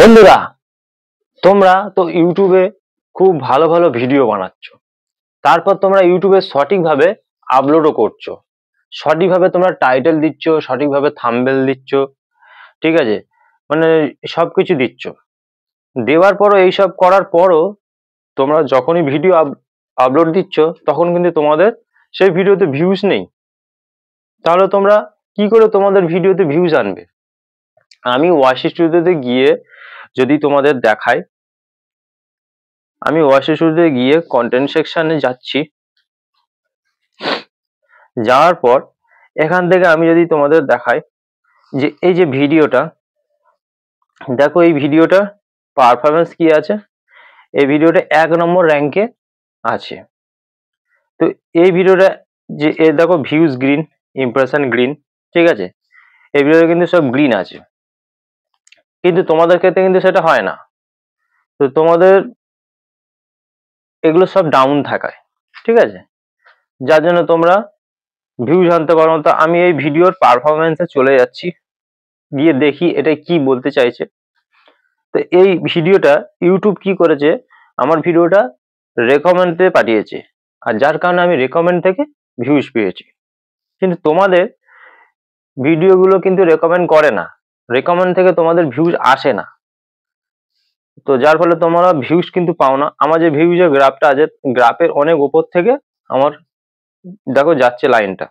বন্ধুরা, তোমরা তো ইউটিউবে খুব ভালো ভালো ভিডিও বানাচ্ছ, তারপর তোমরা ইউটিউবে সঠিকভাবে আপলোডও করছো, সঠিকভাবে তোমরা টাইটেল দিচ্ছ, সঠিকভাবে থাম্বনেল দিচ্ছ, ঠিক আছে, মানে সবকিছু দিচ্ছ। দেওয়ার পরও এইসব করার পরও তোমরা যখনই ভিডিও আপলোড দিচ্ছ তখন কিন্তু তোমাদের সেই ভিডিওতে ভিউজ নেই। তাহলে তোমরা কি করে তোমাদের ভিডিওতে ভিউজ আনবে? আমি ওয়াশ স্টুডিওতে গিয়ে যদি তোমাদের দেখাই, আমি ওয়াশ স্টুডিওতে গিয়ে কন্টেন্ট সেকশনে যাচ্ছি, যাওয়ার পর এখান থেকে আমি যদি তোমাদের দেখাই যে এই যে ভিডিওটা দেখো, এই ভিডিওটা পারফরমেন্স কি আছে, এই ভিডিওটা 1 নম্বর র্যাঙ্কে আছে। তো এই ভিডিওটা যে দেখো ভিউজ গ্রিন, ইমপ্রেশন গ্রিন, ঠিক আছে, এই ভিডিওটা কিন্তু সব গ্রিন আছে, কিন্তু তোমাদের ক্ষেত্রে কিন্তু সেটা হয় না। তো তোমাদের এগুলো সব ডাউন থাকায়, ঠিক আছে, যার জন্য তোমরা ভিউজ আনতে পারো না। তো আমি এই ভিডিওর পারফরমেন্সে চলে যাচ্ছি, গিয়ে দেখি এটা কি বলতে চাইছে। তো এই ভিডিওটা ইউটিউব কি করেছে, আমার ভিডিওটা রেকমেন্ডে পাঠিয়েছে, আর যার কারণে আমি রেকমেন্ড থেকে ভিউজ পেয়েছি। কিন্তু তোমাদের ভিডিওগুলো কিন্তু রেকমেন্ড করে না, রেকমেন্ড থেকে তোমাদের ভিউজ আসে না। তো যার ফলে তোমরা ভিউজ কিন্তু পাও না। আমার যে ভিউজের গ্রাফটা আছে, গ্রাফের অনেক উপর থেকে আমার দেখো যাচ্ছে লাইনটা।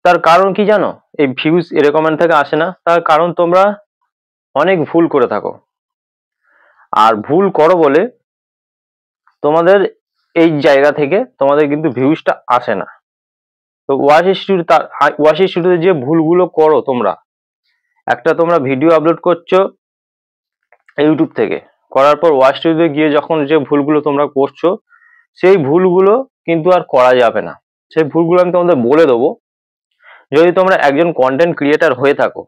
তার কারণ কি জানো? এই ভিউজ রেকমেন্ড থেকে আসে না, তার কারণ তোমরা অনেক ভুল করে থাকো, আর ভুল করো বলে তোমাদের এই জায়গা থেকে তোমাদের কিন্তু ভিউজটা আসে না। তো ওয়াশ স্টুডিওতে যে ভুলগুলো করো তোমরা, একটা তোমরা ভিডিও আপলোড করছো ইউটিউব থেকে, করার পর ওয়াশ স্টুডিওতে গিয়ে যখন যে ভুলগুলো তোমরা করছো, সেই ভুলগুলো কিন্তু আর করা যাবে না। সেই ভুলগুলো আমি তোমাদের বলে দেবো। যদি তোমরা একজন কন্টেন্ট ক্রিয়েটার হয়ে থাকো,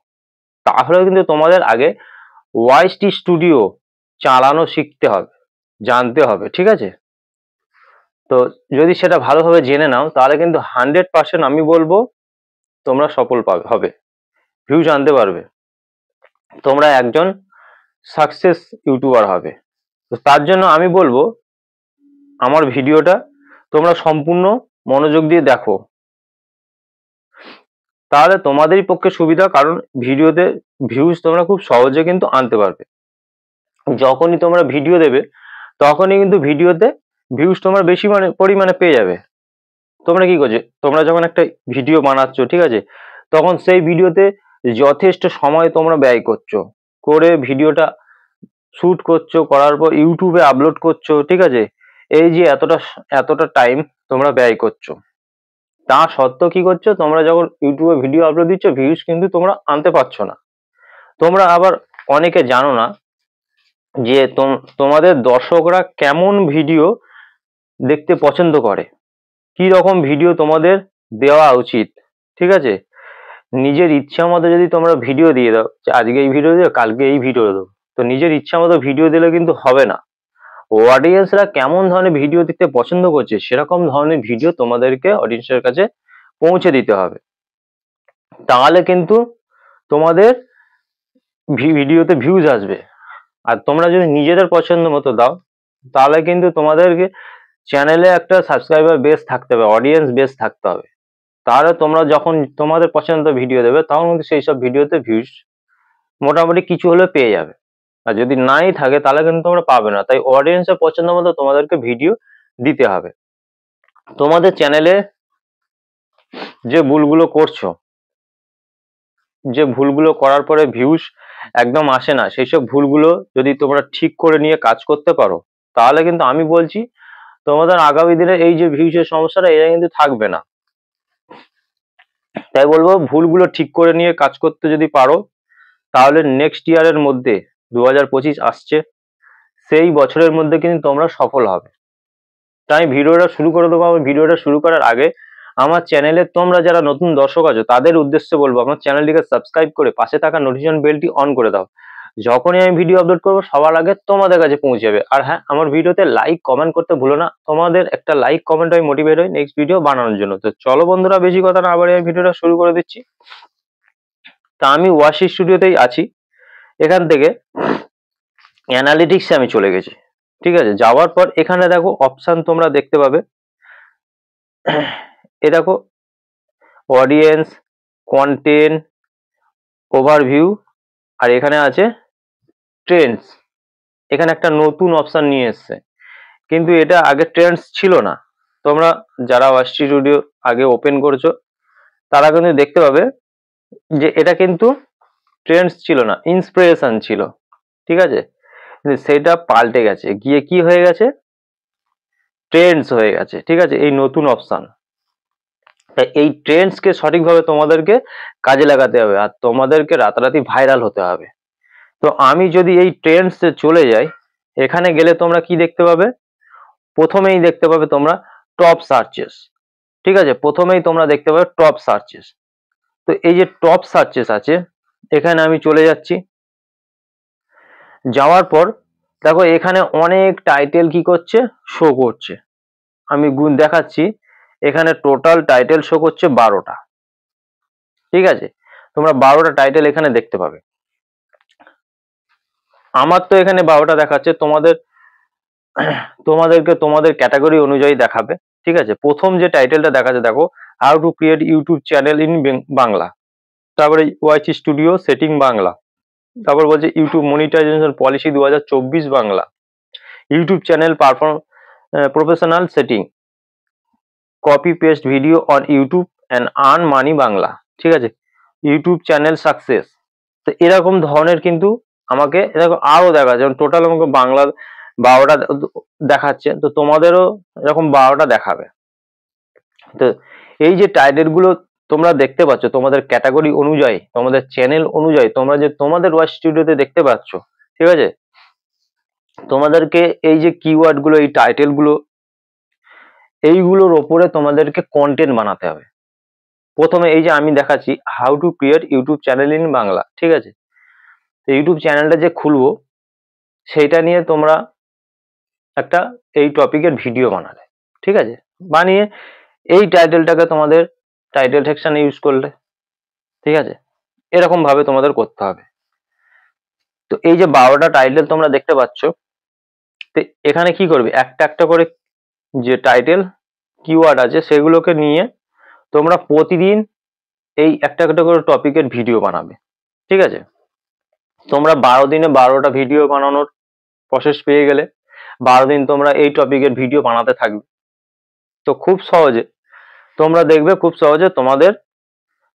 তাহলে কিন্তু তোমাদের আগে ওয়াইটি স্টুডিও চালানো শিখতে হবে, জানতে হবে, ঠিক আছে। তো যদি সেটা ভালোভাবে জেনে নাও, তাহলে কিন্তু 100% আমি বলবো তোমরা সফল হবে, ভিউজ আনতে পারবে, তোমরা একজন সাকসেস ইউটিউবার হবে। তো তার জন্য আমি বলবো আমার ভিডিওটা তোমরা সম্পূর্ণ মনোযোগ দিয়ে দেখো, তাহলে তোমাদেরই পক্ষে সুবিধা, কারণ ভিডিওতে ভিউজ তোমরা খুব সহজে কিন্তু আনতে পারবে। যখনই তোমরা ভিডিও দেবে তখনই কিন্তু ভিডিওতে ভিউজ তোমরা বেশি পরিমাণে পেয়ে যাবে। তোমরা কি করছো, তোমরা যখন একটা ভিডিও বানাচ্ছ, ঠিক আছে, তখন সেই ভিডিওতে যথেষ্ট সময় তোমরা ব্যয় করছো, করে ভিডিওটা শুট করছো, করার পর ইউটিউবে আপলোড করছো, ঠিক আছে, এই যে এতটা টাইম তোমরা ব্যয় করছো, তা সত্ত্বেও কি করছো, তোমরা যখন ইউটিউবে ভিডিও আপলোড দিচ্ছ ভিউজ কিন্তু তোমরা আনতে পারছো না। তোমরা আবার অনেকে জানো না যে তোমাদের দর্শকরা কেমন ভিডিও দেখতে পছন্দ করে, কি রকম ভিডিও তোমাদের দেওয়া উচিত, ঠিক আছে। নিজের ইচ্ছা মতো যদি তোমরা ভিডিও দিয়ে দাও, যে আজকে এই ভিডিও দিও, কালকে এই ভিডিও দেবো, তো নিজের ইচ্ছা মতো ভিডিও দিলে কিন্তু হবে না। অডিয়েন্সরা কেমন ধরনের ভিডিও দেখতে পছন্দ করছে, সেরকম ধরনের ভিডিও তোমাদেরকে অডিয়েন্সের কাছে পৌঁছে দিতে হবে, তাহলে কিন্তু তোমাদের ভিডিওতে ভিউজ আসবে। আর তোমরা যদি নিজেদের পছন্দ মতো দাও, তাহলে কিন্তু তোমাদেরকে চ্যানেলে একটা সাবস্ক্রাইবার বেস থাকতে হবে, অডিয়েন্স বেস থাকতে হবে, তাহলে তোমরা যখন তোমাদের পছন্দ ভিডিও দেবে তখন কিন্তু সেই সব ভিডিওতে ভিউজ মোটামুটি কিছু হলে পেয়ে যাবে। আর যদি নাই থাকে তাহলে কিন্তু তোমরা পাবে না। তাই অডিয়েন্সের পছন্দ মতো তোমাদেরকে ভিডিও দিতে হবে। তোমাদের চ্যানেলে যে ভুলগুলো করছো, যে ভুলগুলো করার পরে ভিউজ একদম আসে না, সেই সব ভুলগুলো যদি তোমরা ঠিক করে নিয়ে কাজ করতে পারো, তাহলে কিন্তু আমি বলছি তোমাদের আগামী দিনে এই যে ভিউজের সমস্যাটা, এটা কিন্তু থাকবে না। তাই বলবো ভুলগুলো ঠিক করে নিয়ে কাজ করতে যদি পারো, তাহলে নেক্সট ইয়ারের মধ্যে 2025 আসছে, সেই বছরের মধ্যে কিন্তু তোমরা সফল হবে। তাই ভিডিওটা শুরু করে দেবো। আমি ভিডিওটা শুরু করার আগে আমার চ্যানেলে তোমরা যারা নতুন দর্শক আছো তাদের উদ্দেশ্যে বলবো, আমার চ্যানেলটিকে সাবস্ক্রাইব করে পাশে থাকা নোটিফিকেশন বেলটি অন করে দাও, যখনই আমি ভিডিও আপলোড করবো সবার আগে তোমাদের কাছে পৌঁছে যাবে। আর হ্যাঁ, আমার ভিডিওতে লাইক কমেন্ট করতে ভুলো না, তোমাদের একটা লাইক কমেন্ট আমি মোটিভেট হই নেক্সট ভিডিও বানানোর জন্য। তো চলো বন্ধুরা, বেশি কথা না বাড়িয়ে আমি ভিডিওটা শুরু করে দিচ্ছি। তা আমি ওয়াশ স্টুডিওতেই আছি, এখান থেকে অ্যানালিটিক্সে আমি চলে গেছি। ঠিক আছে, যাওয়ার পর এখানে দেখো অপশন তোমরা দেখতে পাবে, এ দেখো অডিয়েন্স, কন্টেন্ট, ওভারভিউ, আর এখানে আছে ট্রেন্ডস। এখানে একটা নতুন অপশন নিয়ে এসছে, কিন্তু এটা আগে ট্রেন্ডস ছিল না। তোমরা যারা ওয়াচ স্টুডিও আগে ওপেন করছো তারা কিন্তু দেখতে পাবে যে এটা কিন্তু ট্রেন্ডস ছিল না, ইন্সপিরেশন ছিল। ঠিক আছে, কিন্তু সেটা পাল্টে গেছে, গিয়ে কি হয়ে গেছে, ট্রেন্ডস হয়ে গেছে। ঠিক আছে, এই নতুন অপশন। তাই এই ট্রেন্ডসকে সঠিকভাবে তোমাদেরকে কাজে লাগাতে হবে, আর তোমাদেরকে রাতারাতি ভাইরাল হতে হবে। তো আমি যদি এই ট্রেন্ডসে চলে যাই, এখানে গেলে তোমরা কি দেখতে পাবে, প্রথমেই দেখতে পাবে তোমরা টপ সার্চেস। ঠিক আছে, প্রথমেই তোমরা দেখতে পাবে টপ সার্চেস। তো এই যে টপ সার্চেস আছে, এখানে আমি চলে যাচ্ছি। যাওয়ার পর দেখো এখানে অনেক টাইটেল কি করছে, শো করছে। আমি দেখাচ্ছি, এখানে টোটাল টাইটেল শো করছে 12টা। ঠিক আছে, তোমরা 12টা টাইটেল এখানে দেখতে পাবে। আমার তো এখানে 12টা দেখাচ্ছে, তোমাদেরকে তোমাদের ক্যাটাগরি অনুযায়ী দেখাবে। ঠিক আছে, প্রথম যে টাইটেলটা দেখাচ্ছে দেখো, how to create YouTube channel in Bangla. তারপরে ওয়াইচ স্টুডিও সেটিং বাংলা। তারপর বলছে YouTube monetization policy 2024 Bangla. YouTube channel professional setting, copy paste video on YouTube and earn money Bangla. ঠিক আছে, ইউটিউব চ্যানেল সাকসেস। তো এরকম ধরনের কিন্তু আমাকে এরকম আরো দেখা, যেমন টোটাল আমাকে বাংলা 12টা দেখাচ্ছে, তো তোমাদেরও এরকম 12টা দেখাবে। তো এই যে টাইটেল গুলো তোমরা দেখতে পাচ্ছ, তোমাদের ক্যাটাগরি অনুযায়ী, তোমাদের চ্যানেল অনুযায়ী, তোমরা যে তোমাদের ওয়াচ স্টুডিওতে দেখতে পাচ্ছ। ঠিক আছে, তোমাদেরকে এই যে কিওয়ার্ড গুলো, এই টাইটেল গুলো, এইগুলোর ওপরে তোমাদেরকে কন্টেন্ট বানাতে হবে। প্রথমে এই যে আমি দেখাচ্ছি how to create YouTube channel in Bangla. ঠিক আছে, তো ইউটিউব চ্যানেলটা যে খুলবো সেইটা নিয়ে তোমরা একটা এই টপিকের ভিডিও বানালে। ঠিক আছে, বানিয়ে এই টাইটেলটাকে তোমাদের টাইটেল সেকশনে ইউজ করলে। ঠিক আছে, এরকম ভাবে তোমাদের করতে হবে। তো এই যে 12টা টাইটেল তোমরা দেখতে পাচ্ছ, তো এখানে কি করবে, একটা একটা করে যে টাইটেল কিওয়ার্ড আছে সেগুলোকে নিয়ে তোমরা প্রতিদিন এই একটা একটা করে টপিকের ভিডিও বানাবে। ঠিক আছে, তোমরা 12 দিনে 12টা ভিডিও বানানোর প্রসেস পেয়ে গেলে, 12 দিন তোমরা এই টপিকের ভিডিও বানাতে থাকবে। তো খুব সহজে তোমরা দেখবে, খুব সহজে তোমাদের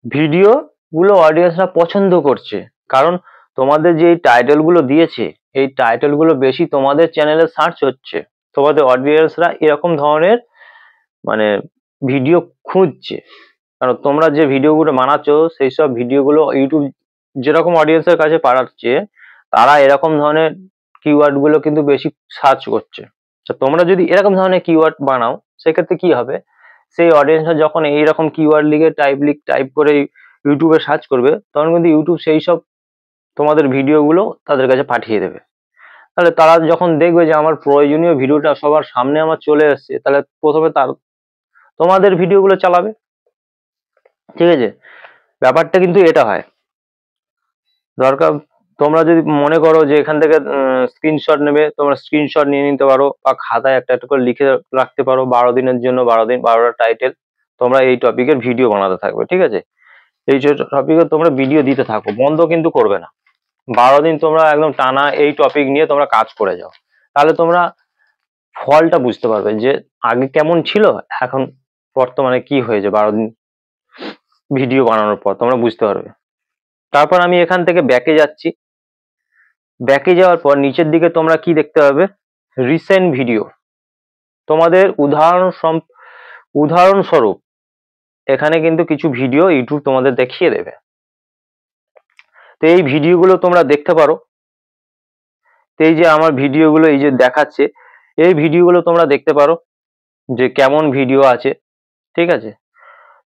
ভিডিও গুলো অডিয়েন্সরা পছন্দ করছে। কারণ তোমাদের যে টাইটেল গুলো দিয়েছে, এই টাইটেল গুলো বেশি তোমাদের চ্যানেলে সার্চ হচ্ছে, তোমাদের অডিয়েন্সরা এরকম ধরনের মানে ভিডিও খুঁজছে। কারণ তোমরা যে ভিডিওগুলো বানাচ্ছ সেই সব ভিডিওগুলো ইউটিউব যেরকম অডিয়েন্সের কাছে পাঠাচ্ছে, তারা এরকম ধরনের কিওয়ার্ড গুলো কিন্তু বেশি সার্চ করছে। তো তোমরা যদি এরকম ধরনের কিওয়ার্ড বানাও, সেক্ষেত্রে কি হবে, সেই অডিয়েন্সরা যখন এইরকম কিওয়ার্ড লিখে টাইপ করে ইউটিউবে সার্চ করবে, তখন কিন্তু ইউটিউব সেই সব তোমাদের ভিডিওগুলো তাদের কাছে পাঠিয়ে দেবে। তাহলে তারা যখন দেখবে যে আমার প্রয়োজনীয় ভিডিওটা সবার সামনে আমার চলে এসছে, তাহলে প্রথমে তোমাদের ভিডিওগুলো চালাবে। ঠিক আছে, ব্যাপারটা কিন্তু এটা হয়। দরকার তোমরা যদি মনে করো যে এখান থেকে স্ক্রিনশট নেবে, তোমরা স্ক্রিনশট নিয়ে নিতে পারো, বা খাতায় একটা একটা করে লিখে রাখতে পারো, 12 দিনের জন্য 12 দিন 12টা টাইটেল তোমরা এই টপিকের ভিডিও বানাতে থাকবে। ঠিক আছে, এই টপিকে তোমরা ভিডিও দিতে থাকো, বন্ধ কিন্তু করবে না। 12 দিন তোমরা একদম টানা এই টপিক নিয়ে তোমরা কাজ করে যাও, তাহলে তোমরা ফলটা বুঝতে পারবে যে আগে কেমন ছিল, এখন বর্তমানে কি হয়েছে। 12 দিন ভিডিও বানানোর পর তোমরা বুঝতে পারবে। তারপর আমি এখান থেকে ব্যাকে যাচ্ছি। ব্যাকে যাওয়ার পর নিচের দিকে তোমরা কি দেখতে পাবে, রিসেন্ট ভিডিও। তোমাদের উদাহরণস্বরূপ এখানে কিন্তু কিছু ভিডিও ইউটিউব তোমাদের দেখিয়ে দেবে। তো এই ভিডিওগুলো তোমরা দেখতে পারো। তো এই যে আমার ভিডিওগুলো এই যে দেখাচ্ছে, এই ভিডিওগুলো তোমরা দেখতে পারো যে কেমন ভিডিও আছে। ঠিক আছে,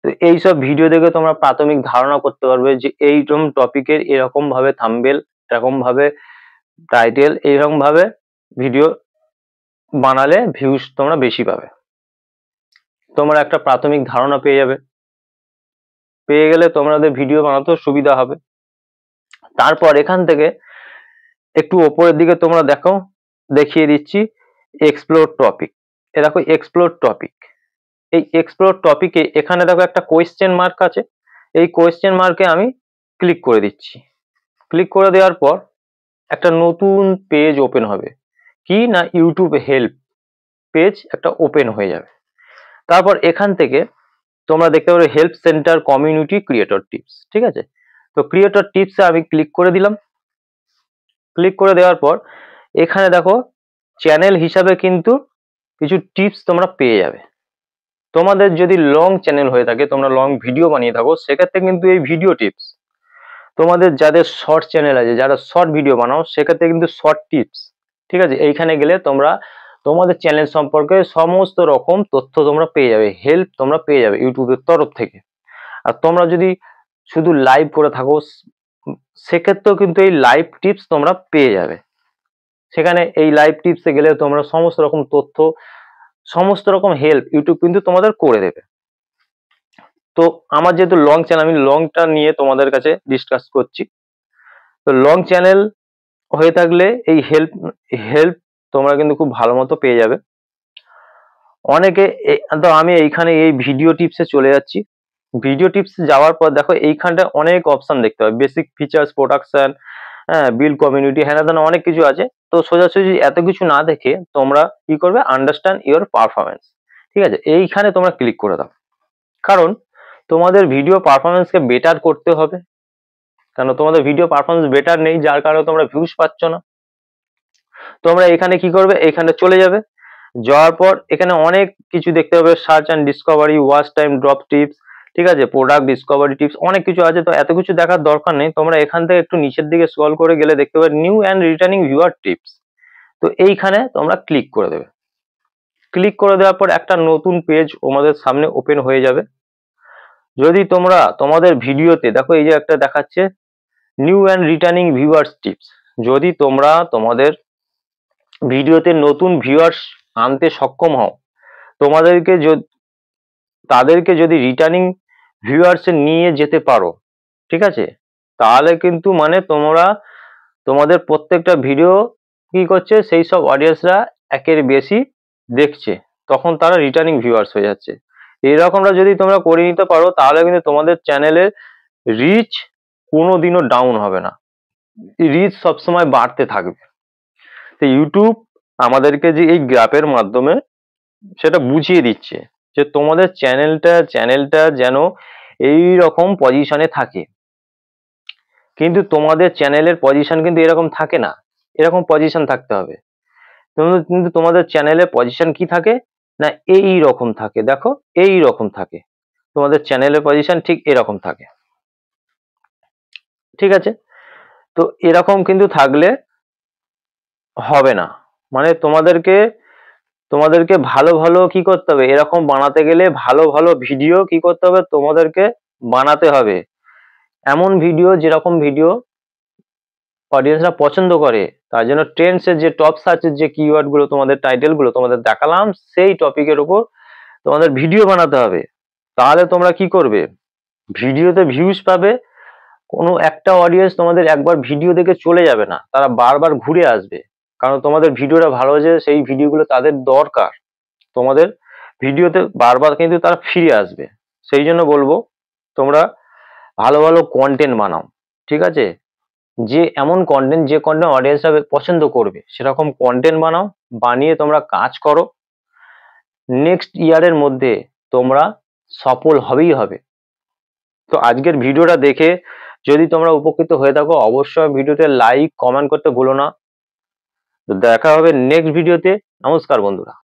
তো এইসব ভিডিও দেখে তোমরা প্রাথমিক ধারণা করতে পারবে যে এইরকম টপিকের এরকম ভাবে থাম্বনেল, এরকম ভাবে টাইটেল, এইরকম ভাবে ভিডিও বানালে ভিউজ তোমরা বেশি পাবে। তোমরা একটা প্রাথমিক ধারণা পেয়ে যাবে, পেয়ে গেলে তোমাদের ভিডিও বানাতেও সুবিধা হবে। তারপর এখান থেকে একটু ওপরের দিকে তোমরা দেখো, দেখিয়ে দিচ্ছি এক্সপ্লোর টপিক। এ দেখো এক্সপ্লোর টপিক, এই এক্সপ্লোর টপিকে এখানে দেখো একটা কোয়েশ্চেন মার্ক আছে, এই কোয়েশ্চেন মার্কে আমি ক্লিক করে দিচ্ছি। ক্লিক করে দেওয়ার পর একটা নতুন পেজ ওপেন হবে, কি না ইউটিউব হেল্প পেজ একটা ওপেন হয়ে যাবে। তারপর এখান থেকে তোমরা দেখতে পারো help centre community creator tips, ঠিক আছে। তো ক্রিয়েটর টিপসে আমি ক্লিক করে দিলাম। ক্লিক করে দেওয়ার পর এখানে দেখো চ্যানেল হিসাবে কিন্তু কিছু টিপস তোমরা পেয়ে যাবে। তোমাদের যদি লং চ্যানেল হয়ে থাকে, তোমরা লং ভিডিও বানিয়ে থাকো, সেক্ষেত্রে কিন্তু এই ভিডিও টিপস। তোমাদের যাদের শর্ট চ্যানেল আছে, যারা শর্ট ভিডিও বানাও, সেক্ষেত্রে কিন্তু শর্ট টিপস, ঠিক আছে। এইখানে গেলে তোমরা তোমাদের চ্যানেল সম্পর্কে সমস্ত রকম তথ্য তোমরা পেয়ে যাবে, হেল্প তোমরা পেয়ে যাবে ইউটিউবের তরফ থেকে। আর তোমরা যদি শুধু লাইভ করে থাকো, সেক্ষেত্রেও কিন্তু এই লাইভ টিপস তোমরা পেয়ে যাবে। সেখানে এই লাইভ টিপসে গেলে তোমরা সমস্ত রকম তথ্য, সমস্ত রকম হেল্প ইউটিউব কিন্তু তোমাদের করে দেবে। তো আমার যেহেতু লং চ্যানেল, আমি লংটা নিয়ে তোমাদের কাছে ডিসকাস করছি। তো লং চ্যানেল হয়ে থাকলে এই হেল্প হেল্প তোমরা কিন্তু খুব ভালো মতো পেয়ে যাবে। অনেকে তো আমি এইখানে এই ভিডিও টিপসে চলে যাচ্ছি। ভিডিও টিপস যাওয়ার পর দেখো এইখানটা অনেক অপশন দেখতে পাবে, বেসিক ফিচার্স, প্রোডাকশন, হ্যাঁ, বিল্ড কমিউনিটি, হ্যাঁ না অনেক কিছু আছে। তো সোজাসুজি এত কিছু না দেখে তোমরা কি করবে, আন্ডারস্ট্যান্ড ইওর পারফরমেন্স, ঠিক আছে, এইখানে তোমরা ক্লিক করে দাও। কারণ তোমাদের ভিডিও পারফরমেন্সকে বেটার করতে হবে, কারণ তোমাদের ভিডিও পারফরমেন্স বেটার নেই, যার কারণে তোমরা ভিউজ পাচ্ছ না। তোমরা এখানে কি করবে, এখানে চলে যাবে। যাওয়ার পর এখানে অনেক কিছু দেখতে পাবে, search and Discovery, watch time, drop tips, ঠিক আছে, প্রোডাক্ট ডিসকভারি টিপস, অনেক কিছু আছে। তো এত কিছু দেখার দরকার নেই, তোমরা এখান থেকে একটু নিচের দিকে স্ক্রল করে গেলে দেখতে পাবে new and returning viewer tips. তো এইখানে তোমরা ক্লিক করে দেবে। ক্লিক করে দেওয়ার পর একটা নতুন পেজ তোমাদের সামনে ওপেন হয়ে যাবে। যদি তোমরা তোমাদের ভিডিওতে দেখো, এই যে একটা দেখাচ্ছে new and returning viewers tips, যদি তোমরা তোমাদের ভিডিওতে নতুন ভিউয়ার্স আনতে সক্ষম হও, তোমাদেরকে তাদেরকে যদি রিটার্নিং ভিউয়ার্স নিয়ে যেতে পারো, ঠিক আছে, তাহলে কিন্তু মানে তোমরা তোমাদের প্রত্যেকটা ভিডিও কি করছে, সেই সব অডিয়েন্সরা একের বেশি দেখছে, তখন তারা রিটার্নিং ভিউয়ার্স হয়ে যাচ্ছে। এইরকমটা যদি তোমরা করে নিতে পারো, তাহলে কিন্তু তোমাদের চ্যানেলের রিচ কোনোদিনও ডাউন হবে না, রিচ সবসময় বাড়তে থাকবে। তো ইউটিউব আমাদেরকে যে এই গ্রাফের মাধ্যমে সেটা বুঝিয়ে দিচ্ছে যে তোমাদের চ্যানেলটা যেন এই রকম পজিশনে থাকে। কিন্তু তোমাদের চ্যানেলের পজিশন কিন্তু এরকম থাকে না, এরকম পজিশন থাকতে হবে। কিন্তু তোমাদের চ্যানেলের পজিশন কি থাকে না, এই রকম থাকে, দেখো এই রকম থাকে, তোমাদের চ্যানেলের পজিশন ঠিক এরকম থাকে, ঠিক আছে। তো এরকম কিন্তু থাকলে হবে না, মানে তোমাদেরকে ভালো ভালো কি করতে হবে, এরকম বানাতে গেলে ভালো ভালো ভিডিও কি করতে হবে, তোমাদেরকে বানাতে হবে। এমন ভিডিও, যেরকম ভিডিও অডিয়েন্সরা পছন্দ করে, তার জন্য ট্রেন্ডসের যে টপ সার্চের যে কিওয়ার্ড গুলো, তোমাদের টাইটেল গুলো তোমাদের দেখালাম, সেই টপিকের উপর তোমাদের ভিডিও বানাতে হবে। তাহলে তোমরা কি করবে, ভিডিওতে ভিউজ পাবে। কোনো একটা অডিয়েন্স তোমাদের একবার ভিডিও দেখে চলে যাবে না, তারা বারবার ঘুরে আসবে, কারণ তোমাদের ভিডিওটা ভালো হয়েছে, সেই ভিডিওগুলো তাদের দরকার। তোমাদের ভিডিওতে বারবার কিন্তু তারা ফিরে আসবে। সেই জন্য বলবো তোমরা ভালো ভালো কন্টেন্ট বানাও, ঠিক আছে, যে এমন কন্টেন্ট, যে কন্টেন্ট অডিয়েন্সরা পছন্দ করবে, সেরকম কন্টেন্ট বানাও, বানিয়ে তোমরা কাজ করো। নেক্সট ইয়ারের মধ্যে তোমরা সফল হবেই হবে। তো আজকের ভিডিওটা দেখে যদি তোমরা উপকৃত হয়ে থাকো, অবশ্যই ভিডিওতে লাইক কমেন্ট করতে ভুলো না। তো দেখা হবে নেক্সট ভিডিওতে। নমস্কার বন্ধুরা।